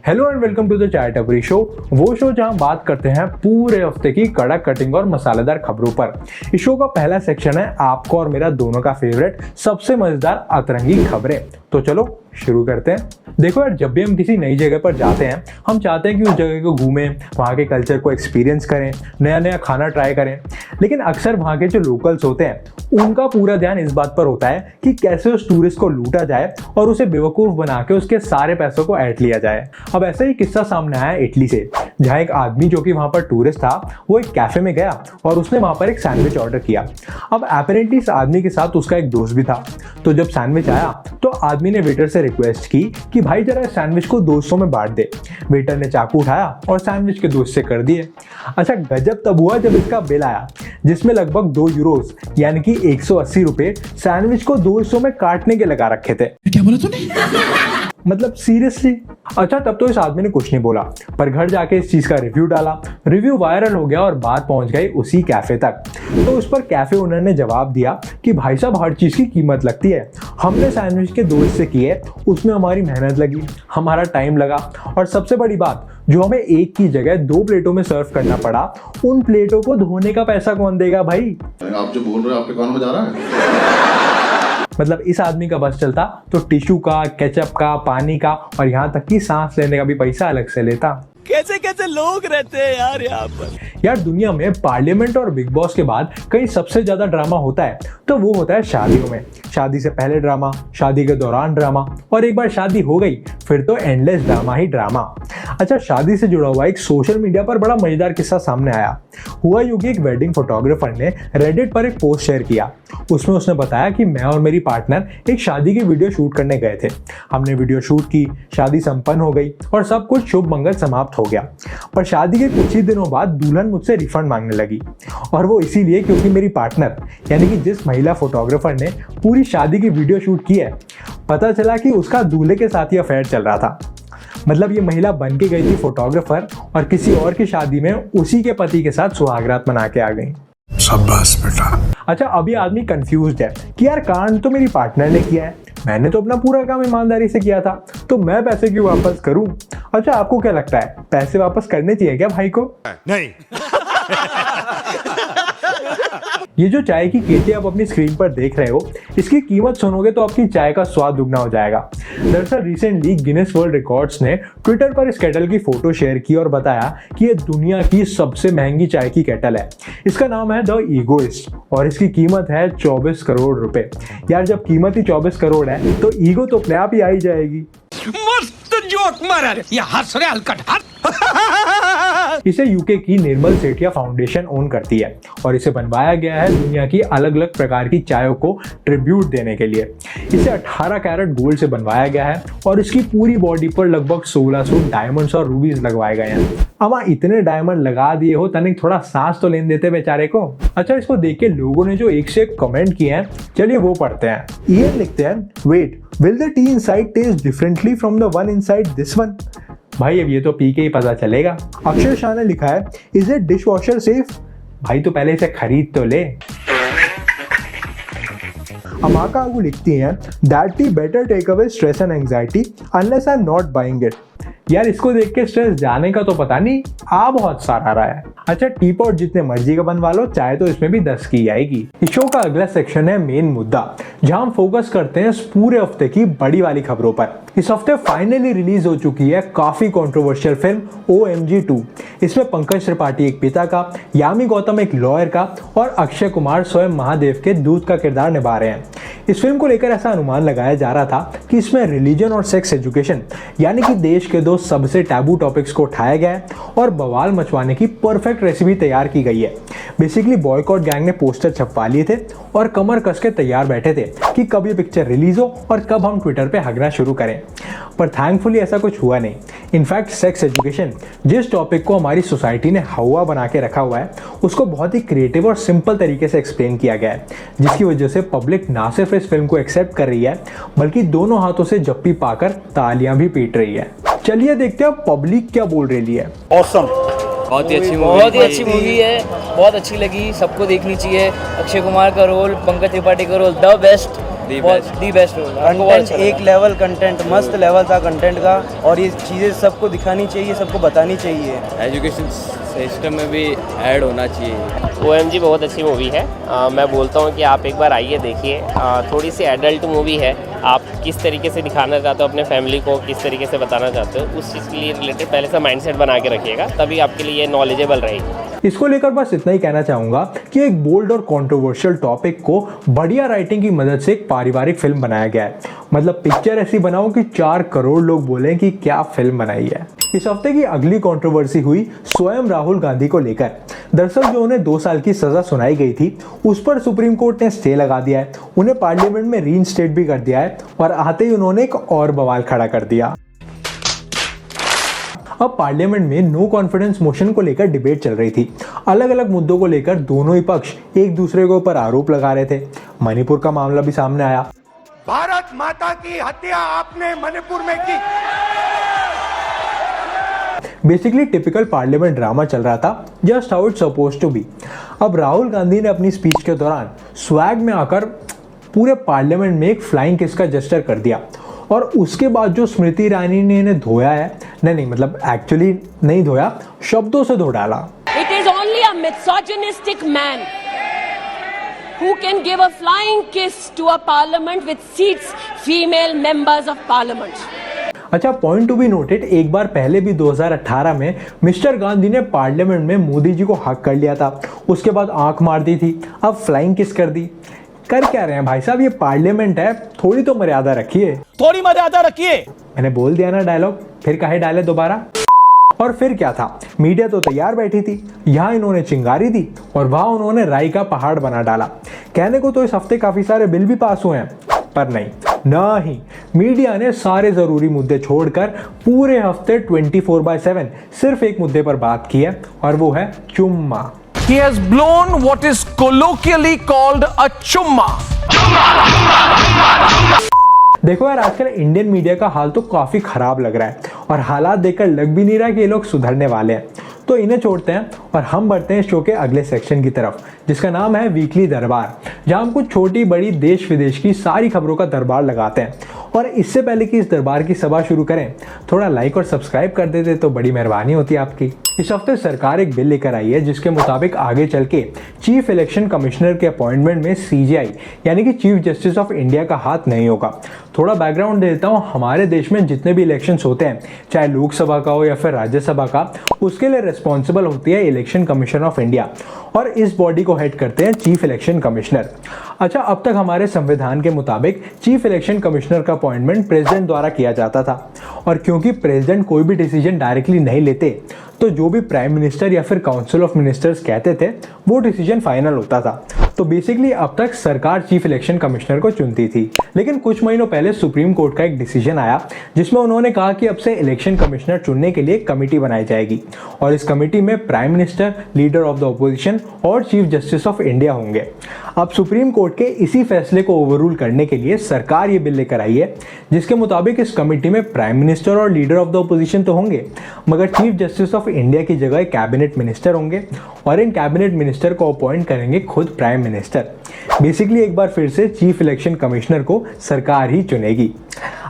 Hello and welcome to the chai tapri show, वो show जहां बात करते हैं पूरे हफ्ते की कड़क कटिंग और मसालेदार खबरों पर। इस शो का पहला सेक्शन है आपको और मेरा दोनों का फेवरेट सबसे मजेदार अतरंगी खबरें। तो चलो शुरू करते हैं। देखो यार, जब भी हम किसी नई जगह पर जाते हैं हम चाहते हैं कि उस जगह को घूमें, वहाँ के कल्चर को एक्सपीरियंस करें, नया नया खाना ट्राई करें। लेकिन अक्सर वहाँ के जो लोकल्स होते हैं उनका पूरा ध्यान इस बात पर होता है कि कैसे उस टूरिस्ट को लूटा जाए और उसे बेवकूफ़ बना के उसके सारे पैसों को ऐंठ लिया जाए। अब ऐसा ही किस्सा सामने आया इटली से, जहाँ एक आदमी जो कि वहाँ पर टूरिस्ट था वो एक कैफे में गया और उसने वहाँ पर एक सैंडविच ऑर्डर किया। अब एपरेंटली इस आदमी के साथ उसका एक दोस्त भी था। तो जब सैंडविच आया तो आदमी ने वेटर से रिक्वेस्ट की कि भाई जरा सैंडविच को 200 में बांट दे। वेटर ने चाकू उठाया और सैंडविच के दोस्त से कर दिए। अच्छा, गजब तब हुआ जब इसका बिल आया, जिसमें लगभग 2 यूरोस यानी कि 180 रुपए सैंडविच को 200 में काटने के लगा रखे थे। क्या बोला तूने? मतलब सीरियसली। अच्छा, तब तो इस आदमी ने कुछ नहीं बोला, पर घर जाके इस चीज का रिव्यू डाला। रिव्यू वायरल हो गया और बात पहुंच गई उसी कैफे तक। तो उस पर कैफे ओनर ने जवाब दिया कि भाई साहब, हर चीज की कीमत लगती है। हमने सैंडविच के दोस्त से किए, उसमें हमारी मेहनत लगी, हमारा टाइम लगा, और सबसे बड़ी बात, जो हमें एक की जगह 2 प्लेटों में सर्व करना पड़ा, उन प्लेटों को धोने का पैसा कौन देगा भाई? आप जो बोल रहे हो आपके कान में जा रहा है? मतलब इस आदमी का बस चलता तो टिश्यू का, केचप का, पानी का और यहाँ तक कि सांस लेने का भी पैसा अलग से लेता। कैसे कैसे लोग रहते हैं यार यहाँ पर। यार, दुनिया में पार्लियामेंट और बिग बॉस के बाद कहीं सबसे ज्यादा ड्रामा होता है तो वो होता है शादियों में। शादी से पहले ड्रामा, शादी के दौरान ड्रामा, और एक बार शादी हो गई फिर तो एंडलेस ड्रामा ही ड्रामा। अच्छा, शादी से जुड़ा हुआ एक सोशल मीडिया पर बड़ा मजेदार किस्सा सामने आया। हुआ यूं कि एक वेडिंग फोटोग्राफर ने रेडिट पर एक पोस्ट शेयर किया। उसमें उसने बताया कि मैं और मेरी पार्टनर एक शादी की वीडियो शूट करने गए थे। हमने वीडियो शूट की, शादी संपन्न हो गई और सब कुछ शुभ मंगल समाप्त हो गया। पर शादी के कुछ ही दिनों बाद दुल्हन मुझसे रिफंड मांगने लगी, और वो इसीलिए क्योंकि मेरी पार्टनर यानी कि जिस महिला फोटोग्राफर ने पूरी शादी की वीडियो शूट की है, पता चला कि उसका दूल्हे के साथ ही अफेयर चल रहा था। मतलब ये महिला बन के गई थी फोटोग्राफर और किसी और की शादी में उसी के पति के साथ सुहागरात मना के आ गई। शाबाश बेटा। अच्छा, अभी आदमी कंफ्यूज्ड है कि यार कांड तो मेरी पार्टनर ने किया है, मैंने तो अपना पूरा काम ईमानदारी से किया था, तो मैं पैसे क्यों वापस करूं? अच्छा, आपको क्या लगता है, पैसे वापस करने चाहिए क्या भाई को? नहीं। ये जो चाय की केतली आप अपनी स्क्रीन पर देख रहे हो, इसकी कीमत सुनोगे तो आपकी चाय का स्वाद दुगना हो जाएगा। दरअसल रिसेंटली गिनेस वर्ल्ड रिकॉर्ड्स ने ट्विटर पर इस केटल की फोटो शेयर की और बताया कि ये दुनिया की सबसे महंगी चाय की केटल है। इसका नाम है द ईगोइस्ट और इसकी कीमत है 24 करोड़ रुपए। यार, जब कीमत ही 24 करोड़ है तो ईगो तो अपने आप ही आ ही जाएगी। मस्त जोक मारा रे, ये हंस रहे हलकट हंस। इसे यूके की निर्मल सेठिया फाउंडेशन ओन करती है और इसे बनवाया गया है दुनिया की अलग अलग प्रकार की चायों को ट्रिब्यूट देने के लिए। इसे 18 कैरेट गोल्ड से बनवाया गया है और इसकी पूरी बॉडी पर लगभग 1600 डायमंड्स और रूबीज लगवाए गए हैं। अब इतने डायमंड लगा दिए हो, तनिक थोड़ा सांस तो लेने देते बेचारे को। अच्छा, इसको देख के लोगों ने जो एक से एक कमेंट किए हैं, चलिए वो पढ़ते हैं। ये लिखते हैं, wait, will the tea inside taste differently from the one inside this one? भाई अब ये तो पी के ही पता चलेगा। अक्षय शाह ने लिखा है, is it dish washer safe? भाई तो पहले इसे खरीद तो ले। अमाका आगू लिखती हैं, that tea better take away stress and anxiety unless I am not buying it. यार, इसको देख के स्ट्रेस जाने का तो पता नहीं, आ बहुत सारा रहा है। अच्छा, टी पॉट जितने मर्जी का बनवा लो, चाहे तो इसमें भी 10 की आएगी। इस शो का अगला सेक्शन है मेन मुद्दा, जहां हम फोकस करते हैं इस पूरे हफ्ते की बड़ी वाली खबरों पर। इस हफ्ते फाइनली रिलीज हो चुकी है काफी कंट्रोवर्शियल फिल्म OMG 2। इसमें पंकज त्रिपाठी एक पिता का, यामी गौतम एक लॉयर का और अक्षय कुमार स्वयं महादेव के दूत का किरदार निभा रहे हैं। इस फिल्म को लेकर ऐसा अनुमान लगाया जा रहा था कि इसमें रिलीजन और सेक्स एजुकेशन यानी कि देश के 2 सबसे टैबू टॉपिक्स को उठाया गया है और बवाल मचवाने की परफेक्ट रेसिपी तैयार की गई है। बेसिकली बॉयकॉट गैंग ने पोस्टर छपवा लिए थे और कमर कस के तैयार बैठे थे कि कब ये पिक्चर रिलीज हो और कब हम ट्विटर पे हगना शुरू करें। पर थैंकफुली ऐसा कुछ हुआ नहीं। इनफैक्ट सेक्स एजुकेशन, जिस टॉपिक को हमारी सोसाइटी ने हवा बना के रखा हुआ है, उसको बहुत ही क्रिएटिव और सिंपल तरीके से एक्सप्लेन किया गया है, जिसकी वजह से पब्लिक ना सिर्फ इस फिल्म को एक्सेप्ट कर रही है बल्कि दोनों हाथों से जप्पी पाकर तालियां भी पीट रही है। चलिए देखते हैं पब्लिक क्या बोल रही है। ऑसम, बहुत ही अच्छी मूवी है, बहुत अच्छी लगी, सबको देखनी चाहिए। अक्षय कुमार का रोल, पंकज त्रिपाठी का role the best. The best role. Content एक लेवल, कंटेंट मस्त लेवल था कंटेंट का, और ये चीज़ें सबको दिखानी चाहिए, सबको बतानी चाहिए। एजुकेशन सिस्टम में भी ऐड होना चाहिए। OMG बहुत अच्छी मूवी है। मैं बोलता हूँ कि आप एक बार आइए देखिए। थोड़ी सी एडल्ट मूवी है। आप किस तरीके से दिखाना चाहते हो अपने फैमिली को, किस तरीके से बताना चाहते हो, उस चीज़ के लिए रिलेटेड पहले से माइंडसेट बना के रखिएगा, तभी आपके लिए ये नॉलेजेबल रहेगी। इसको लेकर बस इतना ही कहना चाहूंगा कि एक बोल्ड और कंट्रोवर्शियल टॉपिक को बढ़िया राइटिंग की मदद से एक पारिवारिक फिल्म बनाया गया है। मतलब पिक्चर ऐसी बनाओ कि 4 करोड़ लोग बोलें कि क्या फिल्म बनाई है। इस हफ्ते की अगली कंट्रोवर्सी हुई स्वयं राहुल गांधी को लेकर। दरअसल जो उन्हें 2 साल की सजा सुनाई गई थी, उस पर सुप्रीम कोर्ट ने स्टे लगा दिया है, उन्हें पार्लियामेंट में रीइंस्टेट भी कर दिया है, और आते ही उन्होंने एक और बवाल खड़ा कर दिया। अब पार्लियामेंट में नो कॉन्फिडेंस मोशन को लेकर डिबेट चल रही थी। अलग अलग मुद्दों को लेकर दोनों ही पक्ष एक दूसरे के ऊपर आरोप लगा रहे थे। मणिपुर का मामला भी सामने आया। भारत माता की हत्या आपने मणिपुर में की। बेसिकली टिपिकल पार्लियामेंट ड्रामा चल रहा था, just how it's supposed to be. अब राहुल गांधी ने अपनी स्पीच के दौरान स्वैग में आकर पूरे पार्लियामेंट में एक फ्लाइंग किस का जेस्चर कर दिया, और उसके बाद जो स्मृति ईरानी ने इन्हें धोया है, नहीं मतलब एक्चुअली नहीं धोया, शब्दों से धो डाला। It is only a misogynistic man who can give a flying kiss to a parliament which seats female members of parliament. अच्छा, पॉइंट टू बी नोटेड, एक बार पहले भी 2018 में मिस्टर गांधी ने पार्लियामेंट में मोदी जी को हक कर लिया था, उसके बाद आंख मार दी थी, अब फ्लाइंग किस कर दी। कर क्या रहे हैं भाई साहब, ये पार्लियामेंट है, थोड़ी तो मर्यादा रखिए, थोड़ी मर्यादा रखिए। मैंने बोल दिया ना डायलॉग, फिर काहे डाले दोबारा। और फिर क्या था, मीडिया तो तैयार बैठी थी, यहाँ इन्होंने चिंगारी दी और वहां उन्होंने राई का पहाड़ बना डाला। कहने को तो इस हफ्ते काफी सारे बिल भी पास हुए हैं, पर नहीं, मीडिया ने सारे जरूरी मुद्दे छोड़कर पूरे हफ्ते 24/7 सिर्फ एक मुद्दे पर बात की है, और वो है चुम्मा। He has blown what is colloquially called a chumma. देखो यार, आजकल इंडियन मीडिया का हाल तो काफी खराब लग रहा है, और हालात देखकर लग भी नहीं रहा कि ये लोग सुधरने वाले हैं। तो इन्हें छोड़ते हैं और हम बढ़ते हैं शो के अगले सेक्शन की तरफ, जिसका नाम है वीकली दरबार, जहां हम कुछ छोटी बड़ी देश विदेश की सारी खबरों का दरबार लगाते हैं। और इससे पहले कि इस दरबार की सभा शुरू करें, थोड़ा लाइक और सब्सक्राइब कर देते तो बड़ी मेहरबानी होती आपकी। इस हफ्ते सरकार एक बिल लेकर आई है जिसके मुताबिक आगे चल के चीफ इलेक्शन कमिश्नर के अपॉइंटमेंट में CJI यानी कि चीफ जस्टिस ऑफ इंडिया का हाथ नहीं होगा। थोड़ा बैकग्राउंड दे देता हूँ, हमारे देश में जितने भी इलेक्शंस होते हैं, चाहे लोकसभा का हो या फिर राज्यसभा का, उसके लिए रिस्पॉन्सिबल होती है इलेक्शन कमीशन ऑफ इंडिया, और इस बॉडी को हेड करते हैं चीफ इलेक्शन कमिश्नर। अच्छा, अब तक हमारे संविधान के मुताबिक चीफ इलेक्शन कमिश्नर का अपॉइंटमेंट प्रेसिडेंट द्वारा किया जाता था, और क्योंकि प्रेसिडेंट कोई भी डिसीजन डायरेक्टली नहीं लेते, तो जो भी प्राइम मिनिस्टर या फिर काउंसिल ऑफ मिनिस्टर्स कहते थे वो डिसीजन फाइनल होता था। तो बेसिकली अब तक सरकार चीफ इलेक्शन कमिश्नर को चुनती थी, लेकिन कुछ महीनों पहले सुप्रीम कोर्ट का एक डिसीजन आया जिसमें उन्होंने कहा कि अब से इलेक्शन कमिश्नर चुनने के लिए कमेटी बनाई जाएगी, और इस कमेटी में prime minister, leader of the opposition और चीफ जस्टिस ऑफ इंडिया होंगे। अब सुप्रीम कोर्ट के इसी फैसले को ओवररूल करने के लिए सरकार ये बिल लेकर आई है, जिसके मुताबिक इस कमेटी में प्राइम मिनिस्टर और लीडर ऑफ द ऑपोजिशन तो होंगे, मगर चीफ जस्टिस ऑफ इंडिया की जगह कैबिनेट मिनिस्टर होंगे, और इन कैबिनेट मिनिस्टर को अपॉइंट करेंगे खुद प्राइम मिनिस्टर। बेसिकली एक बार फिर से चीफ इलेक्शन कमिश्नर को सरकार ही चुनेगी।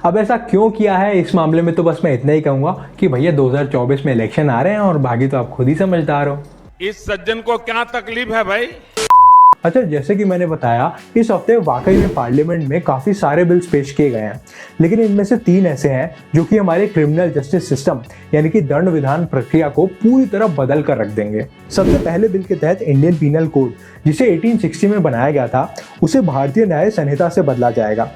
अब ऐसा क्यों किया है इस मामले में तो बस मैं इतना ही कहूंगा कि भैया 2024 में इलेक्शन आ रहे हैं, और बाकी तो आप खुद ही समझदार हो। इस सज्जन को क्या तकलीफ है भाई? अच्छा, जैसे कि मैंने बताया, इस हफ्ते वाकई में पार्लियामेंट में काफ़ी सारे बिल्स पेश किए गए हैं, लेकिन इनमें से 3 ऐसे हैं जो कि हमारे क्रिमिनल जस्टिस सिस्टम यानी कि दंड विधान प्रक्रिया को पूरी तरह बदल कर रख देंगे। सबसे पहले बिल के तहत इंडियन पीनल कोड, जिसे 1860 में बनाया गया था, उसे भारतीय न्याय संहिता से बदला जाएगा।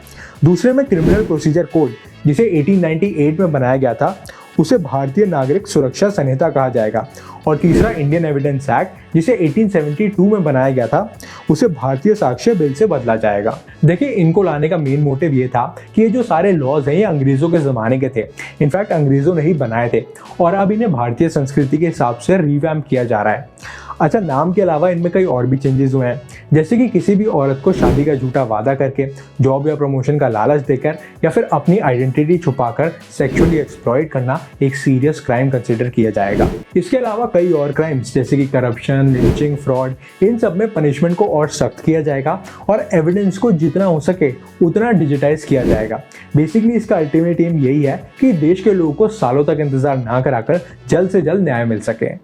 दूसरे में क्रिमिनल प्रोसीजर कोड, जिसे 1898 में बनाया गया था, उसे भारतीय नागरिक सुरक्षा संहिता कहा जाएगा। और तीसरा इंडियन एविडेंस एक्ट, जिसे 1872 में बनाया गया था, उसे भारतीय साक्ष्य बिल से बदला जाएगा। देखिए, इनको लाने का मेन मोटिव ये था कि ये जो सारे लॉज हैं ये अंग्रेजों के ज़माने के थे, इनफैक्ट अंग्रेजों ने ही बनाए थे, और अब इन्हें भारतीय संस्कृति के हिसाब से रिवैम्प किया जा रहा है। अच्छा, नाम के अलावा इनमें कई और भी चेंजेस हुए हैं, जैसे कि किसी भी औरत को शादी का झूठा वादा करके, जॉब या प्रमोशन का लालच देकर या फिर अपनी आइडेंटिटी छुपाकर सेक्सुअली एक्सप्लॉइट करना एक सीरियस क्राइम कंसिडर किया जाएगा। इसके अलावा कई और क्राइम्स जैसे कि करप्शन, लिंचिंग, फ्रॉड, इन सब में पनिशमेंट को और सख्त किया जाएगा और एविडेंस को जितना हो सके उतना डिजिटाइज किया जाएगा। बेसिकली इसका अल्टीमेट एम यही है कि देश के लोगों को सालों तक इंतजार ना कराकर जल्द से जल्द न्याय मिल सके।